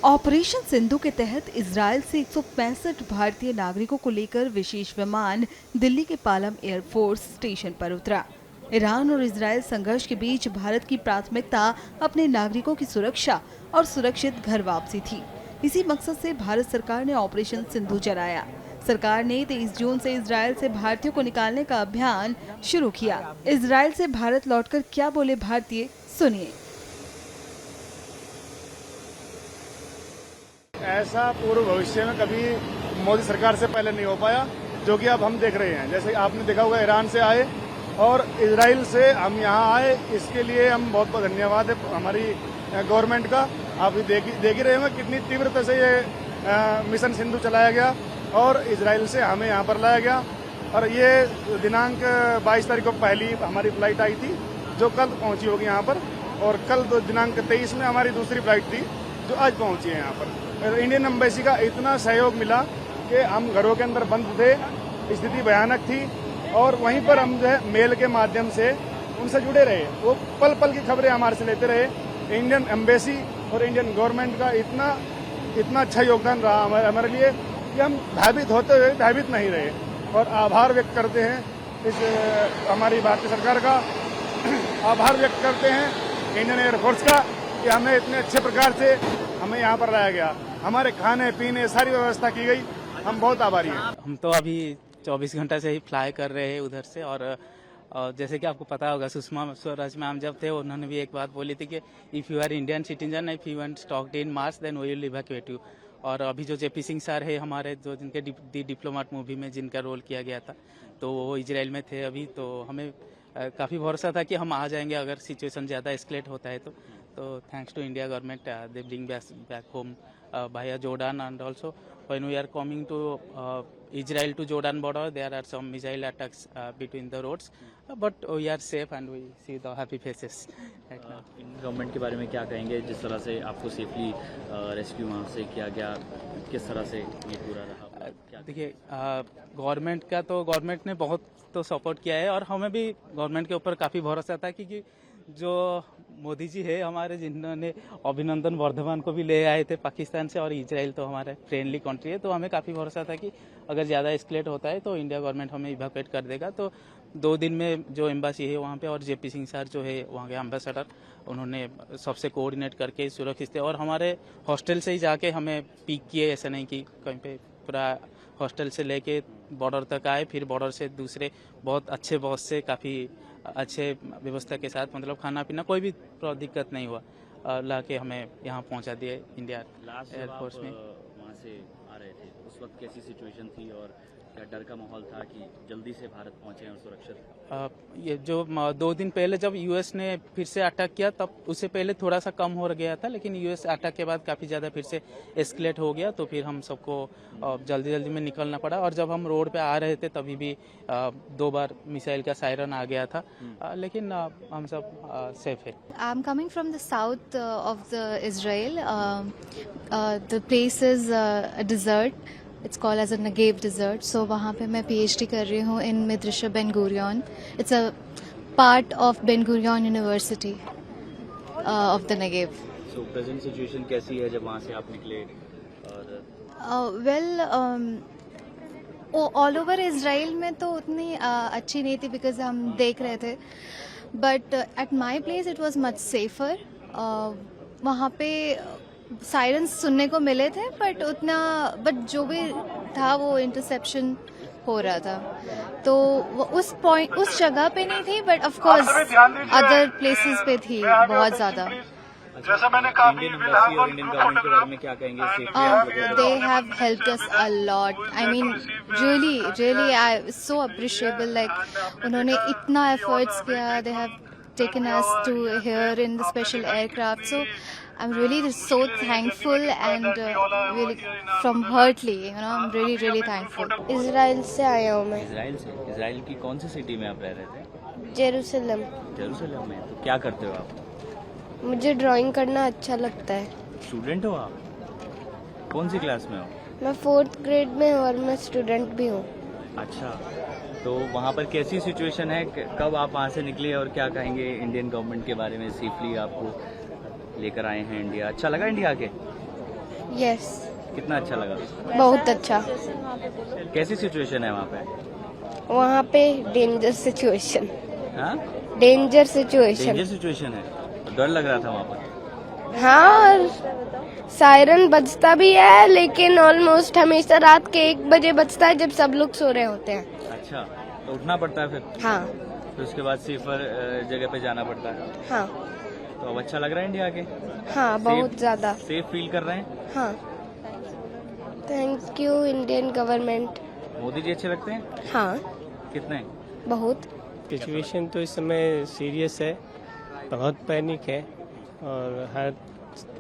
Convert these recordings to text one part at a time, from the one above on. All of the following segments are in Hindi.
ऑपरेशन सिंधु के तहत इजरायल से 165 भारतीय नागरिकों को लेकर विशेष विमान दिल्ली के पालम एयरफोर्स स्टेशन पर उतरा। ईरान और इजरायल संघर्ष के बीच भारत की प्राथमिकता अपने नागरिकों की सुरक्षा और सुरक्षित घर वापसी थी। इसी मकसद से भारत सरकार ने ऑपरेशन सिंधु चलाया। सरकार ने 23 जून से इजरायल से भारतीयों को निकालने का अभियान शुरू किया। इजरायल से भारत लौटकर क्या बोले भारतीय, सुनिए। ऐसा पूर्व भविष्य में कभी मोदी सरकार से पहले नहीं हो पाया, जो कि अब हम देख रहे हैं। जैसे आपने देखा होगा, ईरान से आए और इजराइल से हम यहाँ आए, इसके लिए हम बहुत बहुत धन्यवाद है हमारी गवर्नमेंट का। आप देख ही रहे होंगे कितनी तीव्रता से ये मिशन सिंधु चलाया गया और इजराइल से हमें यहाँ पर लाया गया। और ये दिनांक 22 तारीख को पहली हमारी फ्लाइट आई थी, जो कल पहुंची होगी यहाँ पर, और कल दिनांक 23 में हमारी दूसरी फ्लाइट थी, जो आज पहुंची है यहाँ पर। इंडियन एम्बेसी का इतना सहयोग मिला कि हम घरों के अंदर बंद थे, स्थिति भयानक थी, और वहीं पर हम जो है मेल के माध्यम से उनसे जुड़े रहे। वो पल पल की खबरें हमारे से लेते रहे। इंडियन एम्बेसी और इंडियन गवर्नमेंट का इतना अच्छा योगदान रहा हमारे लिए कि हम भयभीत होते हुए भयभीत नहीं रहे। और आभार व्यक्त करते हैं इस हमारी भारतीय सरकार का, आभार व्यक्त करते हैं इंडियन एयरफोर्स का कि हमें इतने अच्छे प्रकार से हमें यहाँ पर लाया गया। हमारे खाने पीने सारी व्यवस्था की गई, हम बहुत आभारी हैं। हम तो अभी 24 घंटा से ही फ्लाई कर रहे हैं उधर से। और जैसे कि आपको पता होगा, सुषमा स्वराज मैम जब थे, उन्होंने भी एक बात बोली थी कि if you are Indian citizen, if you want stuck in March, then we will evacuate you. और अभी जो जेपी सिंह सर है हमारे, जो जिनके दी डिप्लोमेट मूवी में जिनका रोल किया गया था, तो वो इजराइल में थे अभी। तो हमें काफ़ी भरोसा था कि हम आ जाएंगे अगर सिचुएशन ज़्यादा एस्केलेट होता है तो thanks to India government, they bring back home via Jordan. And also when we are coming to Israel to Jordan border, there are some missile attacks between the roads, but we are safe and we see the happy faces right now. Government के बारे में क्या कहेंगे, जिस तरह से आपको सेफली रेस्क्यू वहाँ से किया गया, किस तरह से ये पूरा रहा? देखिए, गवर्नमेंट ने बहुत तो सपोर्ट किया है, और हमें भी गवर्नमेंट के ऊपर काफ़ी भरोसा था, क्योंकि जो मोदी जी है हमारे, जिन्होंने अभिनंदन वर्धमान को भी ले आए थे पाकिस्तान से, और इजराइल तो हमारे फ्रेंडली कंट्री है, तो हमें काफ़ी भरोसा था कि अगर ज़्यादा एस्केलेट होता है तो इंडिया गवर्नमेंट हमें इवैक्यूएट कर देगा। तो 2 दिन में जो एम्बेसी है वहाँ पे, और जेपी सिंह सर जो है वहाँ के एम्बेसडर, उन्होंने सबसे कोऑर्डिनेट करके सुरक्षित थे, और हमारे हॉस्टल से ही जाके हमें पिक किए। ऐसा नहीं कि कहीं पे, पूरा हॉस्टल से लेके बॉर्डर तक आए, फिर बॉर्डर से दूसरे बहुत अच्छे बॉस से काफ़ी अच्छे व्यवस्था के साथ, मतलब खाना पीना कोई भी दिक्कत नहीं हुआ, ला के हमें यहाँ पहुँचा दिए इंडिया एयरफोर्स में। वहाँ से आ रहे थे, उस वक्त कैसी सिचुएशन थी और क्या डर का माहौल था कि जल्दी से भारत पहुँचे और सुरक्षित? ये जो 2 दिन पहले जब यूएस ने फिर से अटैक किया, तब उससे पहले थोड़ा सा कम हो गया था, लेकिन यूएस अटैक के बाद काफ़ी ज़्यादा फिर से एस्केलेट हो गया। तो फिर हम सबको जल्दी में निकलना पड़ा, और जब हम रोड पे आ रहे थे तभी भी 2 बार मिसाइल का सायरन आ गया था, लेकिन हम सब सेफ है। I am coming from the south of the Israel. The place is a desert, it's called as a Negev desert. So वहाँ पे मैं PhD कर रही हूँ in Midreshet Ben Gurion. It's a part of Ben Gurion university of the Negev. So present situation कैसी है जब वहाँ से आप निकले? वेल, ऑल ओवर इजराइल में तो उतनी अच्छी नहीं थी, बिकॉज हम देख रहे थे, but at my place it was much safer. वहाँ पे सायरन्स सुनने को मिले थे, बट जो भी था वो इंटरसेप्शन हो रहा था, तो उस जगह पे नहीं थी, but of course other places पे थी बहुत ज़्यादा। जैसा मैंने कहा, इंडियन एम्बेसी और इंडियन गवर्नमेंट के बारे में क्या कहेंगे? They have helped us a lot. I mean, really, I so appreciable. Like, उन्होंने इतना efforts किया. They have taken us to here in the special aircraft. So I'm really so thankful and really from heartily, I'm really thankful. Israel से आया हूँ मैं। इजराइल से? इजराइल की कौन सी सिटी में आप रह रहे थे? जेरूसलम। जेरूसलम में? तो क्या करते हो आप? मुझे ड्राइंग करना अच्छा लगता है। स्टूडेंट हो आप? कौन सी क्लास में हो? मैं 4th ग्रेड में हूँ और मैं स्टूडेंट भी हूँ। अच्छा, तो वहाँ पर कैसी सिचुएशन है, कब आप वहाँ से निकले और क्या कहेंगे इंडियन गवर्नमेंट के बारे में? सेफली आपको लेकर आए हैं इंडिया, अच्छा लगा इंडिया आके? यस, कितना अच्छा लगा? बहुत अच्छा। कैसी सिचुएशन है वहाँ पे? वहाँ पे डेंजर सिचुएशन, हाँ, डेंजर सिचुएशन। डेंजर सिचुएशन है, तो डर लग रहा था वहाँ पर? हाँ, और सायरन बजता भी है, लेकिन ऑलमोस्ट हमेशा रात के 1 बजे बजता है जब सब लोग सो रहे होते हैं। अच्छा, तो उठना पड़ता है फिर? हाँ फिर उसके बाद सेफर जगह पे जाना पड़ता है। हाँ तो अब अच्छा लग रहा है इंडिया आके? हाँ, बहुत ज्यादा। सेफ फील कर रहे हैं? हाँ, thank you Indian government. Modi ji अच्छे लगते हैं? हाँ, कितने? बहुत। सिचुएशन तो इस समय सीरियस है, बहुत पैनिक है और हर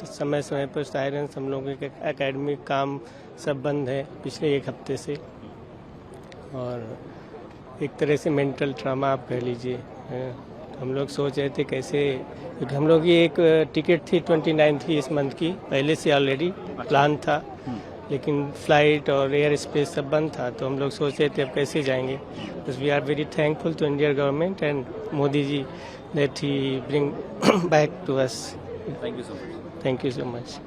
समय समय पर सायरन्स, हम लोगों के एकेडमिक काम सब बंद है पिछले 1 हफ्ते से, और एक तरह से मेंटल ट्रामा आप कह लीजिए। हम लोग सोच रहे थे कैसे, क्योंकि हम लोग की एक टिकट थी 29 की इस मंथ की, पहले से ऑलरेडी प्लान था, लेकिन फ्लाइट और एयर स्पेस सब बंद था, तो हम लोग सोच रहे थे अब कैसे जाएंगे। बस we are very thankful to Indian government and Modi ji that he bring back to us. Thank you so much. Thank you so much.